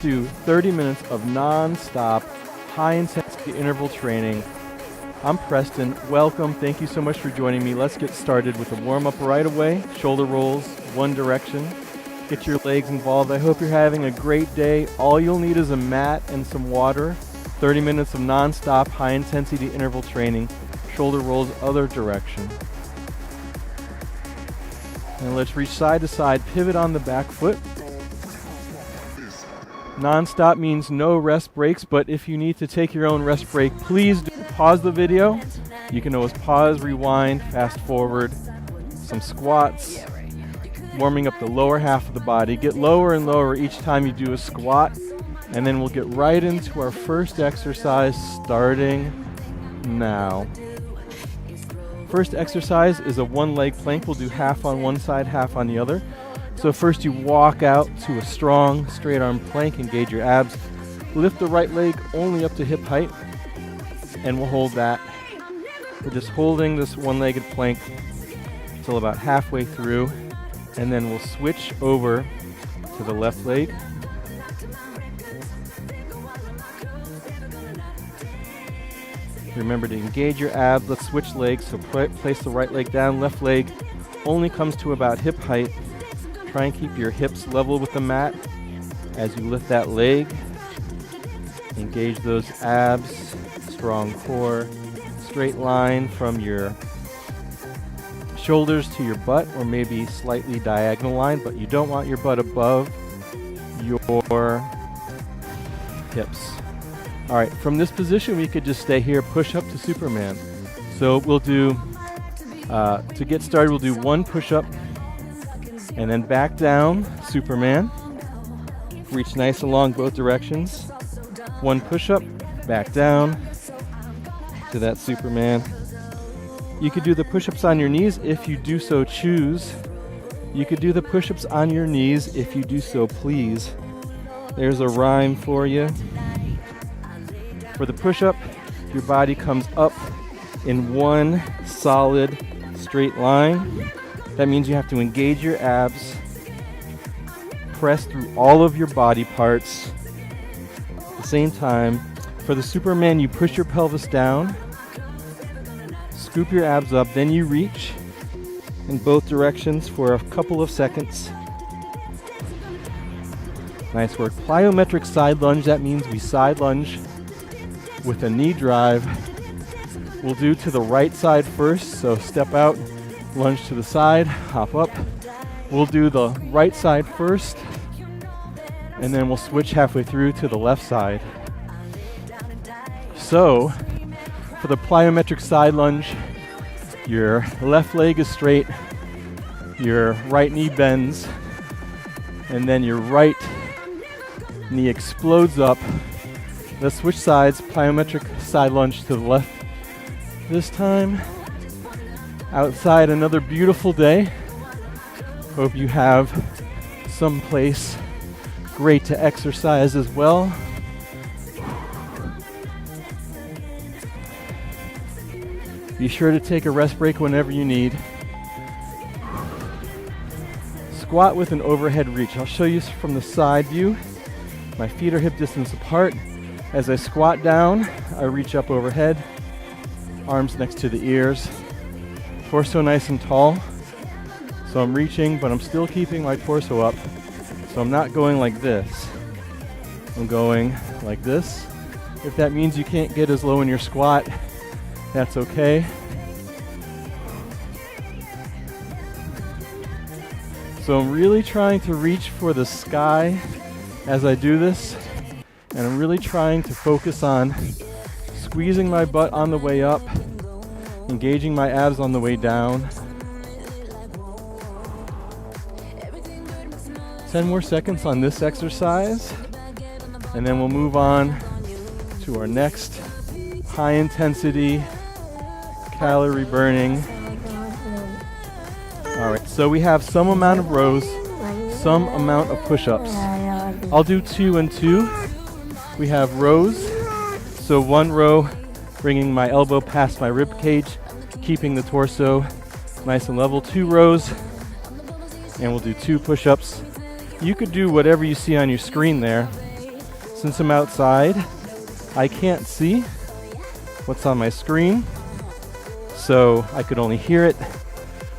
do 30 minutes of non-stop, high-intensity interval training. I'm Preston. Welcome. Thank you so much for joining me. Let's get started with a warm-up right away. Shoulder rolls, one direction. Get your legs involved. I hope you're having a great day. All you'll need is a mat and some water. 30 minutes of non-stop, high-intensity interval training. Shoulder rolls, other direction. And let's reach side to side, pivot on the back foot. Non-stop means no rest breaks, but if you need to take your own rest break, please do pause the video. You can always pause, rewind, fast forward. Some squats, warming up the lower half of the body. Get lower and lower each time you do a squat, and then we'll get right into our first exercise starting now. First exercise is a one-leg plank. We'll do half on one side, half on the other. So first you walk out to a strong straight arm plank, engage your abs. Lift the right leg only up to hip height, and we'll hold that. We're just holding this one-legged plank until about halfway through, and then we'll switch over to the left leg. Remember to engage your abs. Let's switch legs. So place the right leg down. Left leg only comes to about hip height. Try and keep your hips level with the mat as you lift that leg. Engage those abs. Strong core. Straight line from your shoulders to your butt, or maybe slightly diagonal line, but you don't want your butt above your hips. All right, from this position, we could just stay here, push up to Superman. So we'll do, to get started, we'll do one push up and then back down, Superman. Reach nice and long both directions. One push up, back down to that Superman. You could do the push-ups on your knees if you do so choose. You could do the push-ups on your knees if you do so please. There's a rhyme for you. For the push-up, your body comes up in one solid straight line. That means you have to engage your abs, press through all of your body parts at the same time. For the Superman, you push your pelvis down, scoop your abs up, then you reach in both directions for a couple of seconds. Nice work. Plyometric side lunge, that means we side lunge with a knee drive. We'll do to the right side first, so step out, lunge to the side, hop up. We'll do the right side first, and then we'll switch halfway through to the left side. So, for the plyometric side lunge, your left leg is straight, your right knee bends, and then your right knee explodes up. Let's switch sides, plyometric side lunge to the left. This time, outside, another beautiful day. Hope you have some place great to exercise as well. Be sure to take a rest break whenever you need. Squat with an overhead reach. I'll show you from the side view. My feet are hip distance apart. As I squat down, I reach up overhead, arms next to the ears, torso nice and tall. So I'm reaching, but I'm still keeping my torso up. So I'm not going like this. I'm going like this. If that means you can't get as low in your squat, that's okay. So I'm really trying to reach for the sky as I do this. And I'm really trying to focus on squeezing my butt on the way up, engaging my abs on the way down. 10 more seconds on this exercise, and then we'll move on to our next high intensity, calorie burning. All right, so we have some amount of rows, some amount of push-ups. I'll do 2 and 2. We have rows, so one row bringing my elbow past my rib cage, keeping the torso nice and level. 2 rows, and we'll do 2 push-ups. You could do whatever you see on your screen there. Since I'm outside, I can't see what's on my screen, so I could only hear it,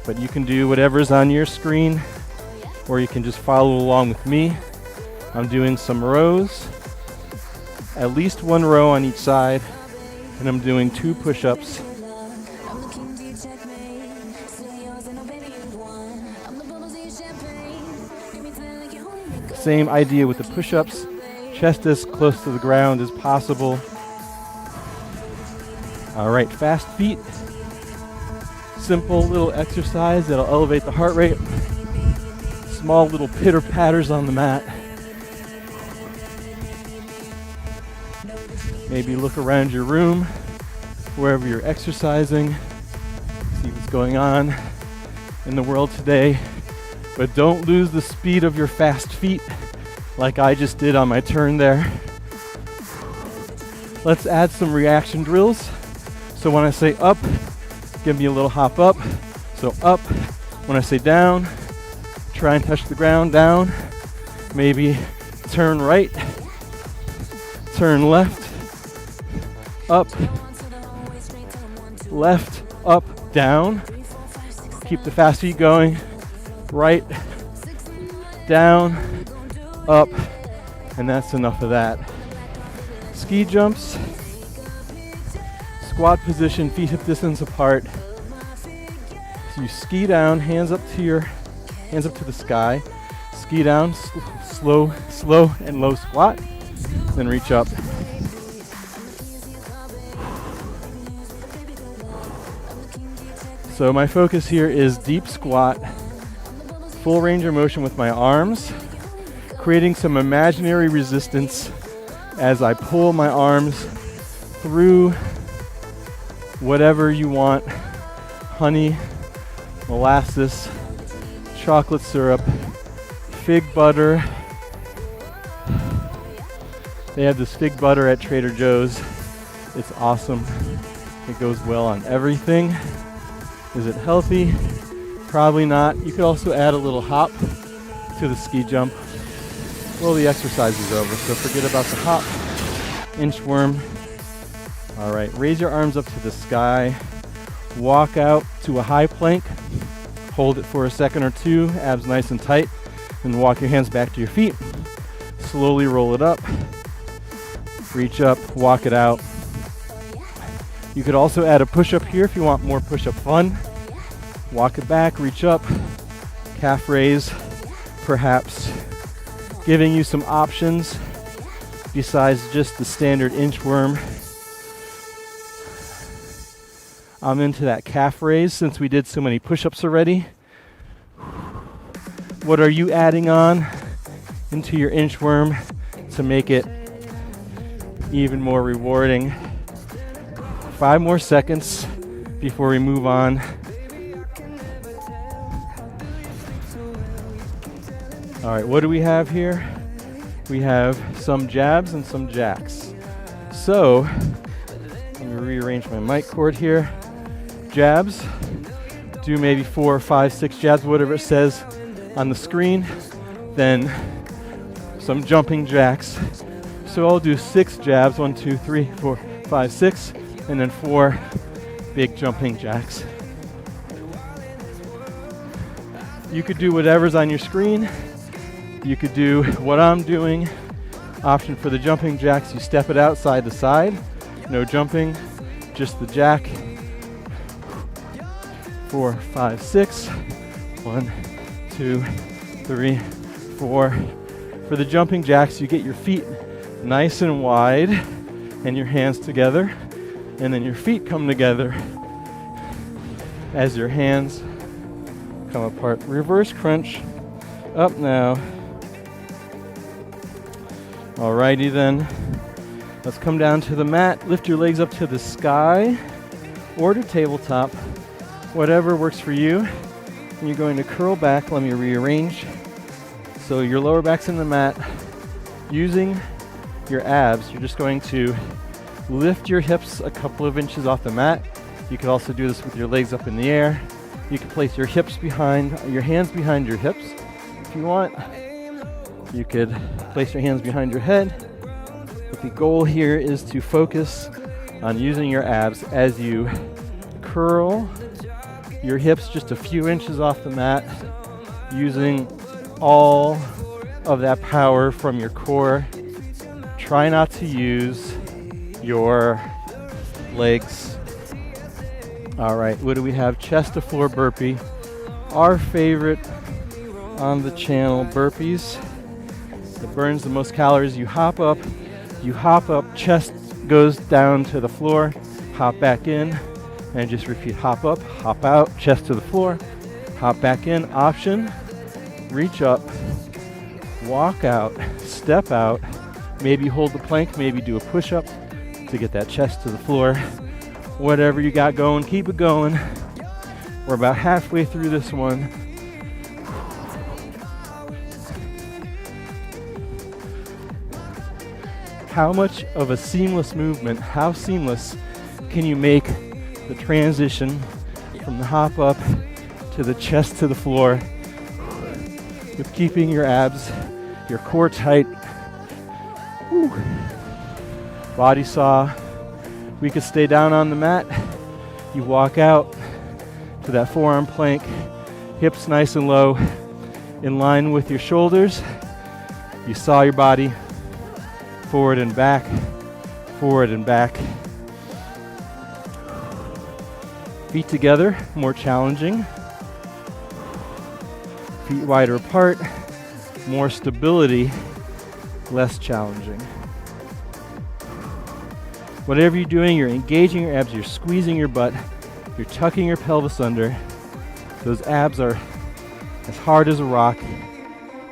but you can do whatever's on your screen, or you can just follow along with me. I'm doing some rows, at least one row on each side, and I'm doing 2 push-ups. Same idea with the push-ups. Chest as close to the ground as possible. All right, fast feet. Simple little exercise that'll elevate the heart rate. Small little pitter patters on the mat. Maybe look around your room, wherever you're exercising, see what's going on in the world today. But don't lose the speed of your fast feet like I just did on my turn there. Let's add some reaction drills. So when I say up, give me a little hop up. So up. When I say down, try and touch the ground, down. Maybe turn right, turn left, up, left, up, down. Keep the fast feet going. Right, down, up, and that's enough of that. Ski jumps, squat position, feet hip distance apart. So you ski down, hands up to the sky. Ski down, slow and low squat, then reach up. So my focus here is deep squat. Full range of motion with my arms, creating some imaginary resistance as I pull my arms through whatever you want. Honey, molasses, chocolate syrup, fig butter. They have this fig butter at Trader Joe's. It's awesome. It goes well on everything. Is it healthy? Probably not. You could also add a little hop to the ski jump. Well, the exercise is over, so forget about the hop. Inchworm. All right, raise your arms up to the sky. Walk out to a high plank. Hold it for a second or two, abs nice and tight, and walk your hands back to your feet. Slowly roll it up. Reach up, walk it out. You could also add a push-up here if you want more push-up fun. Walk it back, reach up, calf raise, perhaps giving you some options besides just the standard inchworm. I'm into that calf raise since we did so many push-ups already. What are you adding on into your inchworm to make it even more rewarding? 5 more seconds before we move on. All right, what do we have here? We have some jabs and some jacks. So, let me rearrange my mic cord here. Jabs, do maybe 4, 5, 6 jabs, whatever it says on the screen. Then some jumping jacks. So I'll do 6 jabs, 1, 2, 3, 4, 5, 6, and then 4 big jumping jacks. You could do whatever's on your screen. You could do what I'm doing. Option for the jumping jacks, you step it out side to side. No jumping, just the jack. 4, 5, 6. 1, 2, 3, 4. For the jumping jacks, you get your feet nice and wide and your hands together, and then your feet come together as your hands come apart. Reverse crunch, up now. Alrighty then, let's come down to the mat, lift your legs up to the sky or to tabletop, whatever works for you. And you're going to curl back. Let me rearrange. So your lower back's in the mat. Using your abs, you're just going to lift your hips a couple of inches off the mat. You could also do this with your legs up in the air. You can place your hips behind, your hands behind your hips if you want. You could place your hands behind your head But the goal here is to focus on using your abs as you curl your hips just a few inches off the mat, using all of that power from your core. Try not to use your legs. All right, what do we have? Chest to floor burpee. Our favorite on the channel, burpees. It burns the most calories. You hop up, chest goes down to the floor, hop back in, and just repeat. Hop up, hop out, chest to the floor, hop back in. Option, reach up, walk out, step out, maybe hold the plank, maybe do a push-up to get that chest to the floor. Whatever you got going, keep it going. We're about halfway through this one. How much of a seamless movement, how seamless can you make the transition from the hop up to the chest to the floor with keeping your abs, your core tight. Whew. Body saw. We could stay down on the mat. You walk out to that forearm plank, hips nice and low, in line with your shoulders. You saw your body, forward and back, forward and back. Feet together, more challenging. Feet wider apart, more stability, less challenging. Whatever you're doing, you're engaging your abs, you're squeezing your butt, you're tucking your pelvis under. Those abs are as hard as a rock.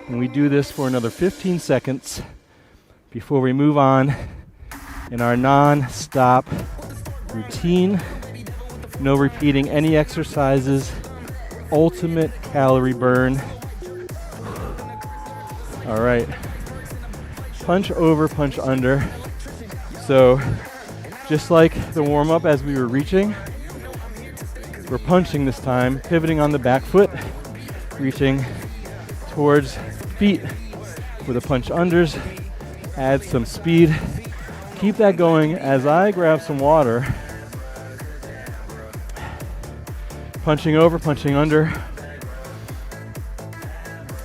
And we do this for another 15 seconds before we move on in our non-stop routine. No repeating any exercises. Ultimate calorie burn. All right. Punch over, punch under. So just like the warm-up as we were reaching, we're punching this time, pivoting on the back foot, reaching towards feet with the punch unders. Add some speed. Keep that going as I grab some water. Punching over, punching under.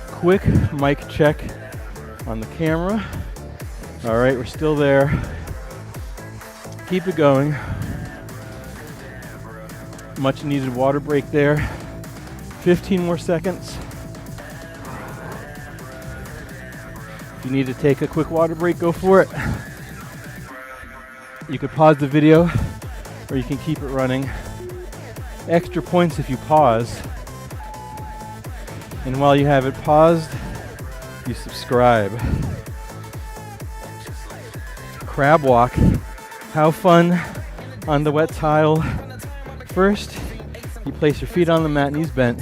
Quick mic check on the camera. All right, we're still there. Keep it going. Much needed water break there. 15 more seconds. If you need to take a quick water break, go for it. You could pause the video or you can keep it running. Extra points if you pause. And while you have it paused, you subscribe. Crab walk. How fun on the wet tile. First, you place your feet on the mat, knees bent.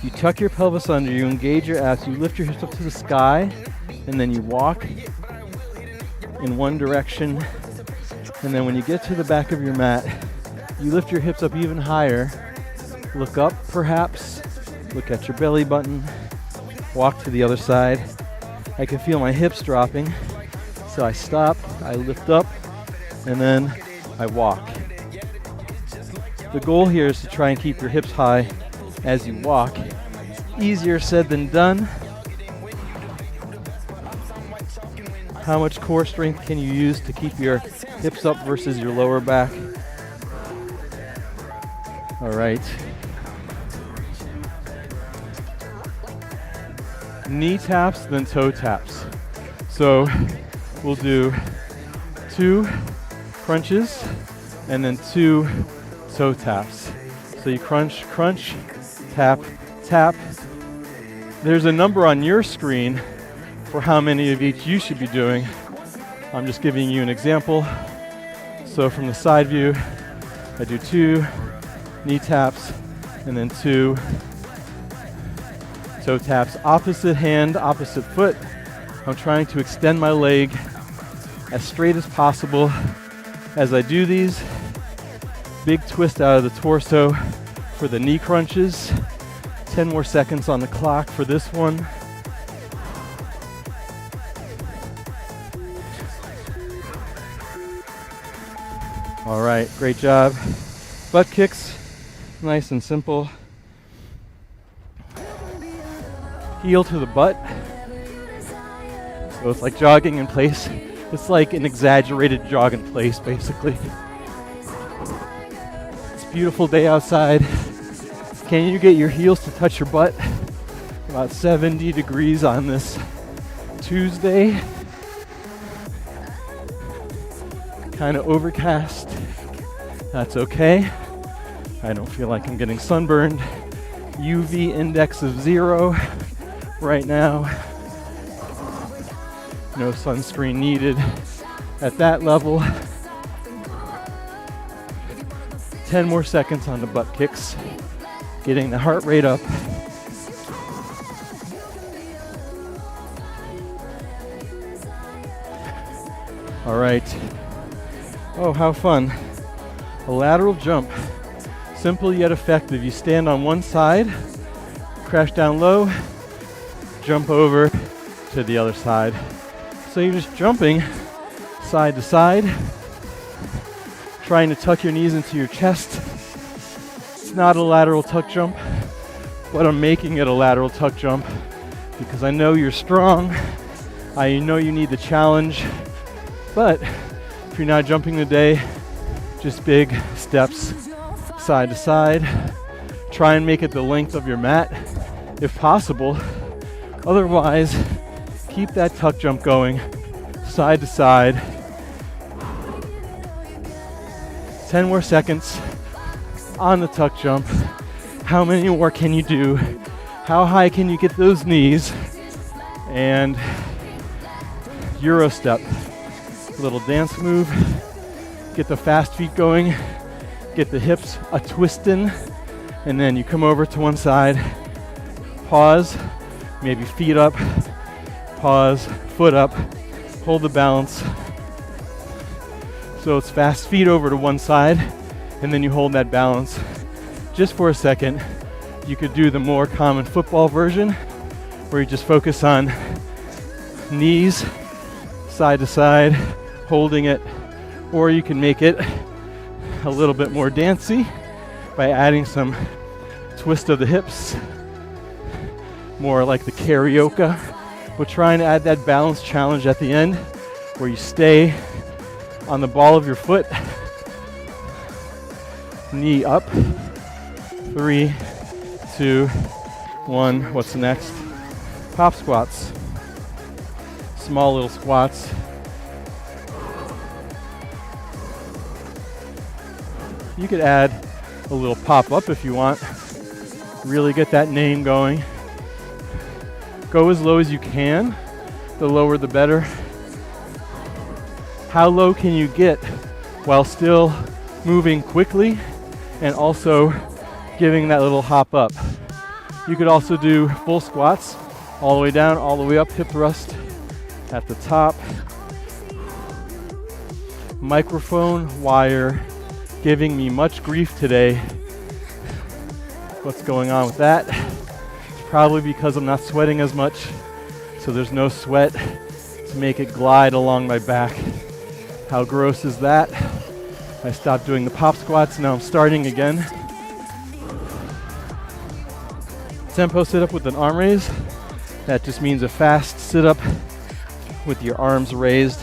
You tuck your pelvis under, you engage your abs, you lift your hips up to the sky, and then you walk in one direction. And then when you get to the back of your mat, you lift your hips up even higher. Look up, perhaps. Look at your belly button. Walk to the other side. I can feel my hips dropping. So I stop, I lift up, and then I walk. The goal here is to try and keep your hips high as you walk. Easier said than done. How much core strength can you use to keep your hips up versus your lower back? All right. Knee taps, then toe taps. So we'll do 2 crunches and then 2 toe taps. So you crunch, crunch, tap, tap. There's a number on your screen for how many of each you should be doing. I'm just giving you an example. So from the side view, I do 2 knee taps and then 2 toe taps. Opposite hand, opposite foot. I'm trying to extend my leg as straight as possible as I do these. Big twist out of the torso for the knee crunches. 10 more seconds on the clock for this one. All right, great job. Butt kicks, nice and simple. Heel to the butt. So it's like jogging in place. It's like an exaggerated jog in place, basically. It's a beautiful day outside. Can you get your heels to touch your butt? About 70 degrees on this Tuesday. Kind of overcast. That's okay. I don't feel like I'm getting sunburned. UV index of 0 right now. No sunscreen needed at that level. 10 more seconds on the butt kicks. Getting the heart rate up. All right. Oh, how fun. A lateral jump. Simple yet effective. You stand on one side, crash down low, jump over to the other side. So you're just jumping side to side, trying to tuck your knees into your chest. It's not a lateral tuck jump, but I'm making it a lateral tuck jump because I know you're strong. I know you need the challenge, but if you're not jumping today, just big steps side to side. Try and make it the length of your mat if possible. Otherwise, keep that tuck jump going side to side. 10 more seconds on the tuck jump. How many more can you do? How high can you get those knees? And Euro step. Little dance move. Get the fast feet going. Get the hips a twistin'. And then you come over to one side. Pause. Maybe feet up. Pause. Foot up. Hold the balance. So it's fast feet over to one side. And then you hold that balance just for a second. You could do the more common football version where you just focus on knees side to side, holding it, or you can make it a little bit more dancey by adding some twist of the hips, more like the karaoke. We're trying to add that balance challenge at the end where you stay on the ball of your foot, knee up. 3, 2, 1. What's next? Pop squats. Small little squats. You could add a little pop up if you want. Really get that name going. Go as low as you can. The lower the better. How low can you get while still moving quickly and also giving that little hop up? You could also do full squats all the way down, all the way up, hip thrust at the top. Microphone wire giving me much grief today. What's going on with that? It's probably because I'm not sweating as much, so there's no sweat to make it glide along my back. How gross is that? I stopped doing the pop squats, now I'm starting again. Tempo sit-up with an arm raise. That just means a fast sit-up with your arms raised.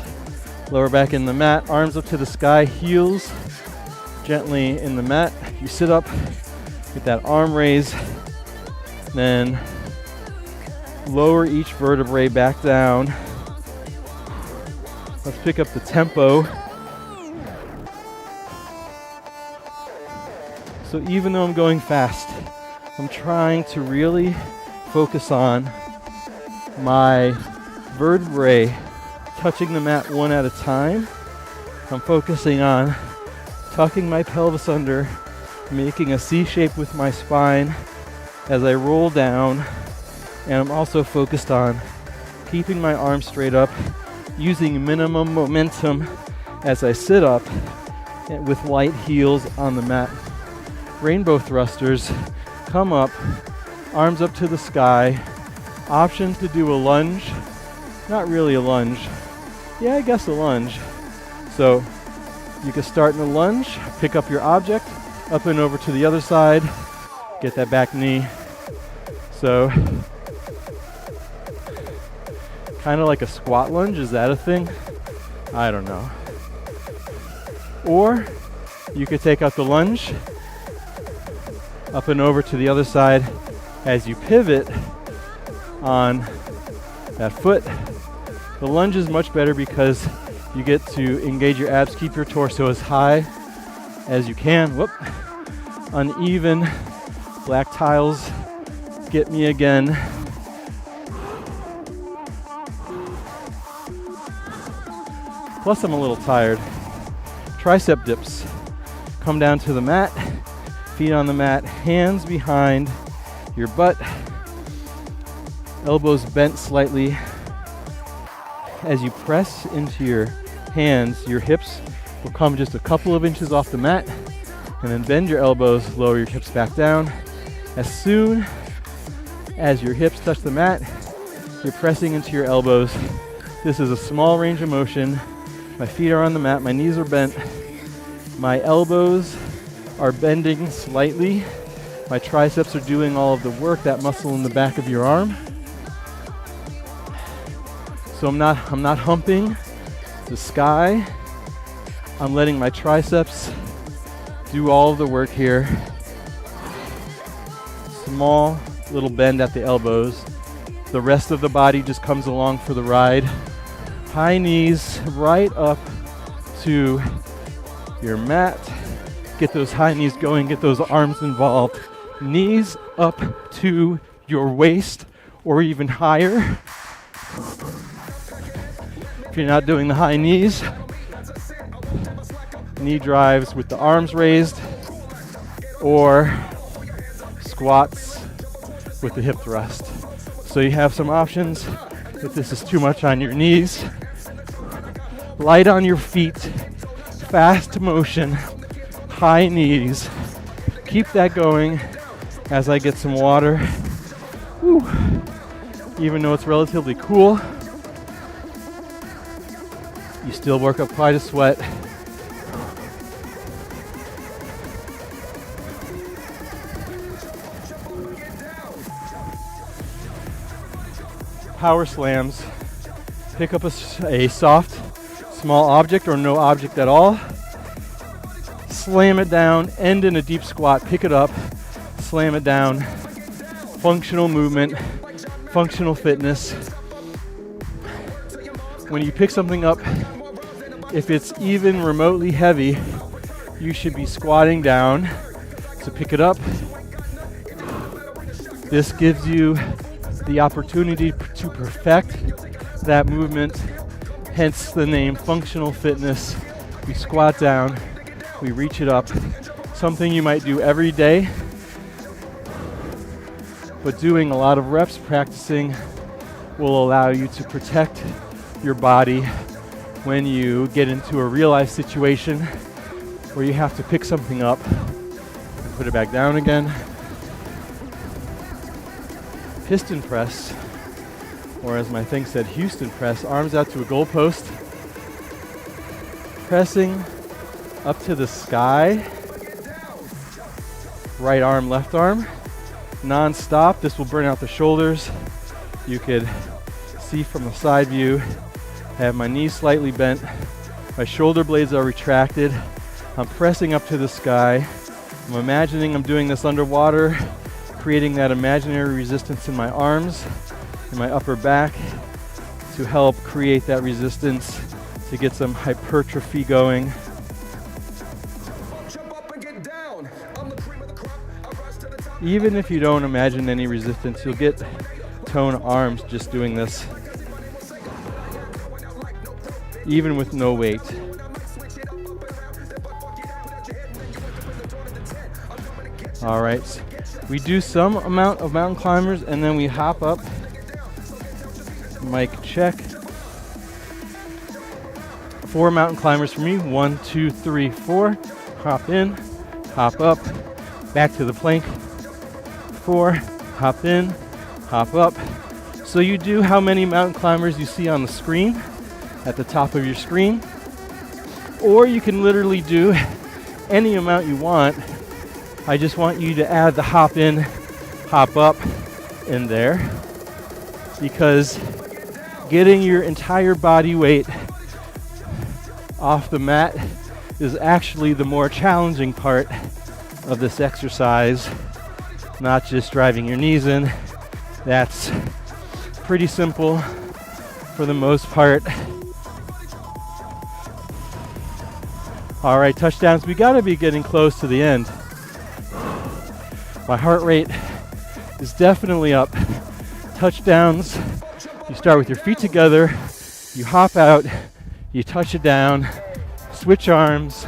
Lower back in the mat, arms up to the sky, heels gently in the mat. You sit up, get that arm raise, then lower each vertebrae back down. Let's pick up the tempo. So even though I'm going fast, I'm trying to really focus on my vertebrae touching the mat one at a time. I'm focusing on tucking my pelvis under, making a C shape with my spine as I roll down. And I'm also focused on keeping my arms straight up, using minimum momentum as I sit up with light heels on the mat. Rainbow thrusters, come up, arms up to the sky. Option to do a lunge, not really a lunge. Yeah, I guess a lunge. So You can start in a lunge, pick up your object, up and over to the other side, get that back knee. So, kind of like a squat lunge, is that a thing? I don't know. Or you could take out the lunge, up and over to the other side as you pivot on that foot. The lunge is much better because you get to engage your abs, keep your torso as high as you can. Whoop. Uneven black tiles get me again. Plus I'm a little tired. Tricep dips. Come down to the mat, feet on the mat, hands behind your butt, elbows bent slightly. As you press into your hands, your hips will come just a couple of inches off the mat, and then bend your elbows, lower your hips back down. As soon as your hips touch the mat, you're pressing into your elbows. This is a small range of motion. My feet are on the mat, my knees are bent, my elbows are bending slightly, my triceps are doing all of the work, that muscle in the back of your arm. So I'm not humping the sky. I'm letting my triceps do all of the work here. Small little bend at the elbows. The rest of the body just comes along for the ride. High knees right up to your mat. Get those high knees going, get those arms involved. Knees up to your waist or even higher. If you're not doing the high knees, knee drives with the arms raised or squats with the hip thrust. So you have some options. If this is too much on your knees, light on your feet, fast motion, high knees. Keep that going as I get some water. Whew. Even though it's relatively cool, you still work up quite a sweat. Power slams. Pick up a soft, small object or no object at all. Slam it down, end in a deep squat, pick it up, slam it down. Functional movement, functional fitness. When you pick something up, if it's even remotely heavy, you should be squatting down to pick it up. This gives you the opportunity to perfect that movement, hence the name functional fitness. We squat down, we reach it up. Something you might do every day, but doing a lot of reps, practicing, will allow you to protect your body when you get into a real life situation where you have to pick something up and put it back down again. Piston press, or as my thing said, Houston press, arms out to a goal post, pressing up to the sky, right arm, left arm, non-stop. This will burn out the shoulders. You could see from the side view, I have my knees slightly bent, my shoulder blades are retracted, I'm pressing up to the sky, I'm imagining I'm doing this underwater, creating that imaginary resistance in my arms, in my upper back, to help create that resistance, to get some hypertrophy going. Even if you don't imagine any resistance, you'll get tone arms just doing this, even with no weight. All right, we do some amount of mountain climbers and then we hop up. Mic check. 4 mountain climbers for me. 1, 2, 3, 4. Hop in, hop up, back to the plank. 4, hop in, hop up. So you do how many mountain climbers you see on the screen, at the top of your screen, Or you can literally do any amount you want. I just want you to add the hop in, hop up in there, because getting your entire body weight off the mat is actually the more challenging part of this exercise, not just driving your knees in. That's pretty simple for the most part. All right, touchdowns. We gotta be getting close to the end. My heart rate is definitely up. Touchdowns, you start with your feet together, you hop out, you touch it down, switch arms,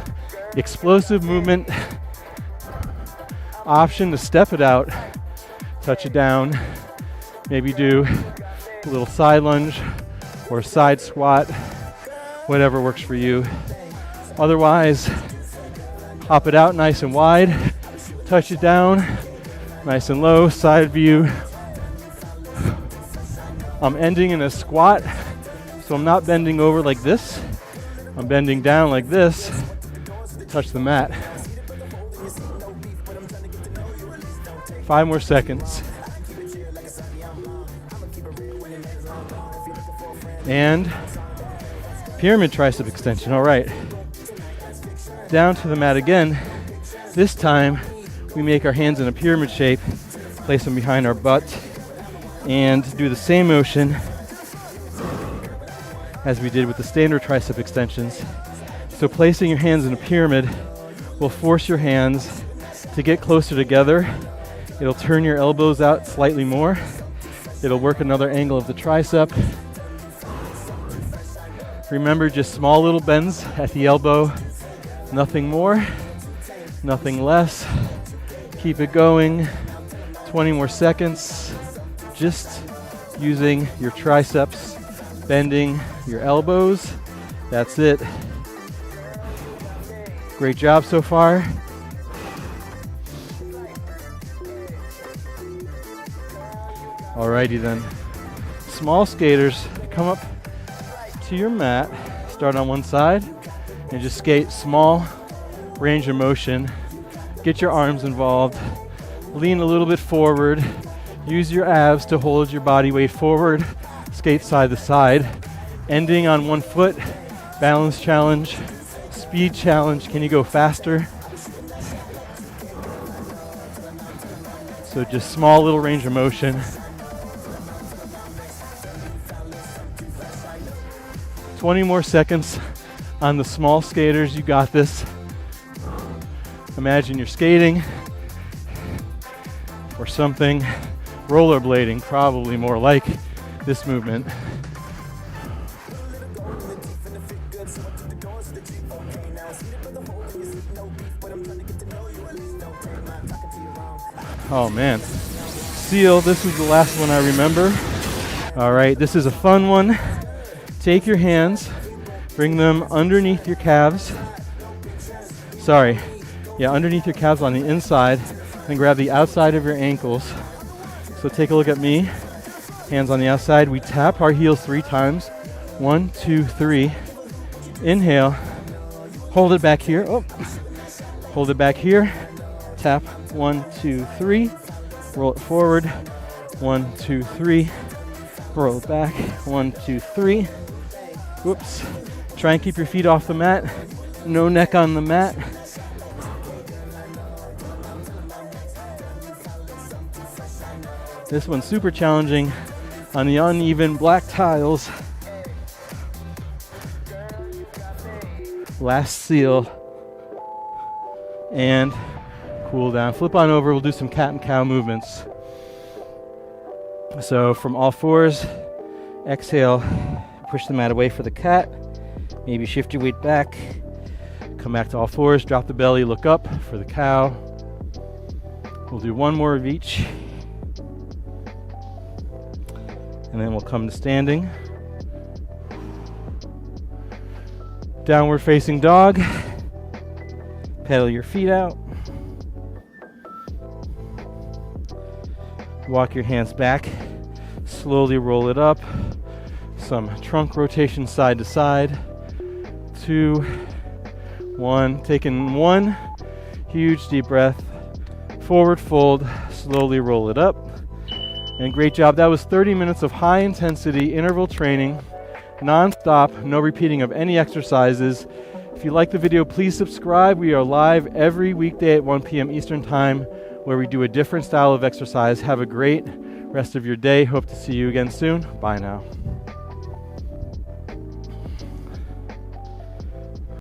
explosive movement, option to step it out, touch it down, maybe do a little side lunge or side squat, whatever works for you. Otherwise, hop it out nice and wide, touch it down, nice and low, side view. I'm ending in a squat, so I'm not bending over like this. I'm bending down like this, touch the mat. 5 more seconds. And pyramid tricep extension, all right. Down to the mat again. This time, we make our hands in a pyramid shape, place them behind our butt, and do the same motion as we did with the standard tricep extensions. So placing your hands in a pyramid will force your hands to get closer together. It'll turn your elbows out slightly more. It'll work another angle of the tricep. Remember, just small little bends at the elbow, nothing more, nothing less. Keep it going, 20 more seconds. Just using your triceps, bending your elbows. That's it. Great job so far. Alrighty then. Small skaters, come up to your mat, start on one side, and just skate small range of motion. Get your arms involved. Lean a little bit forward. Use your abs to hold your body weight forward. Skate side to side. Ending on one foot. Balance challenge. Speed challenge. Can you go faster? So just small little range of motion. 20 more seconds on the small skaters. You got this. Imagine you're skating or something. Rollerblading, probably more like this movement. Oh man. Seal, this is the last one I remember. All right, this is a fun one. Take your hands, bring them underneath your calves. Underneath your calves on the inside, and grab the outside of your ankles. So take a look at me. Hands on the outside. We tap our heels 3 times. 1, 2, 3. Inhale. Hold it back here. Oh. Hold it back here. Tap. 1, 2, 3. Roll it forward. 1, 2, 3. Roll it back. 1, 2, 3. Whoops. Try and keep your feet off the mat. No neck on the mat. This one's super challenging on the uneven black tiles. Last seal. And cool down. Flip on over. We'll do some cat and cow movements. So from all fours, exhale, push the mat away for the cat. Maybe shift your weight back. Come back to all fours, drop the belly, look up for the cow. We'll do one more of each. And then we'll come to standing. Downward facing dog. Pedal your feet out. Walk your hands back. Slowly roll it up. Some trunk rotation side to side. 2, 1. Taking one huge deep breath. Forward fold, slowly roll it up. And great job. That was 30 minutes of high intensity interval training, non-stop, no repeating of any exercises. If you like the video, please subscribe. We are live every weekday at 1 p.m. Eastern Time, where we do a different style of exercise. Have a great rest of your day. Hope to see you again soon. Bye now.